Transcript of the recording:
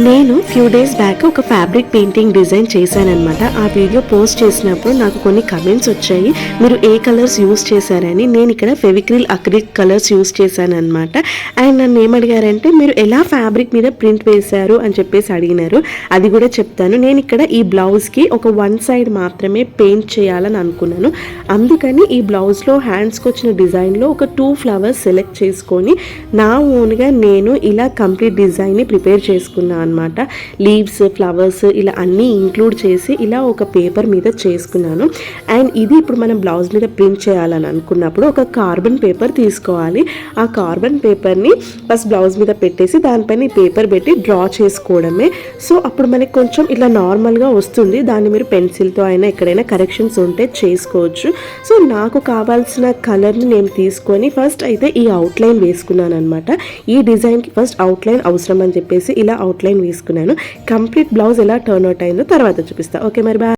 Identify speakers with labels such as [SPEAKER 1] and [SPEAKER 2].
[SPEAKER 1] నేను few days back ఒక fabric painting design చేశానన్నమాట. ఆ వీడియో పోస్ట్ చేసినప్పుడు నాకు కొన్ని కమెంట్స్ వచ్చాయి, మీరు ఏ కలర్స్ యూస్ చేశారని. నేను ఇక్కడ ఫెవిక్రిల్ అక్రిలిక్ కలర్స్ యూస్ చేశానన్నమాట. అండ్ నన్ను ఏమడిగారంటే మీరు ఎలా ఫ్యాబ్రిక్ మీద ప్రింట్ వేశారు అని చెప్పేసి అడిగినారు. అది కూడా చెప్తాను. నేను ఇక్కడ ఈ బ్లౌజ్కి ఒక వన్ సైడ్ మాత్రమే పెయింట్ చేయాలని అనుకున్నాను. అందుకని ఈ బ్లౌజ్లో హ్యాండ్స్కి వచ్చిన డిజైన్లో ఒక 2 ఫ్లవర్స్ సెలెక్ట్ చేసుకొని నా ఓన్గా నేను ఇలా కంప్లీట్ డిజైన్ని ప్రిపేర్ చేసుకున్నాను అనమాట. లీవ్స్, ఫ్లవర్స్ ఇలా అన్నీ ఇంక్లూడ్ చేసి ఇలా ఒక పేపర్ మీద చేసుకున్నాను. అండ్ ఇది ఇప్పుడు మనం బ్లౌజ్ మీద ప్రింట్ చేయాలని అనుకున్నప్పుడు ఒక కార్బన్ పేపర్ తీసుకోవాలి. ఆ కార్బన్ పేపర్ని ఫస్ట్ బ్లౌజ్ మీద పెట్టేసి దానిపైన ఈ పేపర్ పెట్టి డ్రా చేసుకోవడమే. సో అప్పుడు మనకి కొంచెం ఇలా నార్మల్గా వస్తుంది. దాన్ని మీరు పెన్సిల్తో అయినా ఎక్కడైనా కరెక్షన్స్ ఉంటే చేసుకోవచ్చు. సో నాకు కావాల్సిన కలర్ని నేను తీసుకొని ఫస్ట్ అయితే ఈ అవుట్లైన్ వేసుకున్నాను అనమాట. ఈ డిజైన్కి ఫస్ట్ అవుట్లైన్ అవసరం అని చెప్పేసి ఇలా అవుట్లైన్ వేసుకున్నాను. కంప్లీట్ బ్లౌజ్ ఎలా టర్న్ అవుట్ అయిందో తర్వాత చూపిస్తా. ఓకే మరి బాయ్.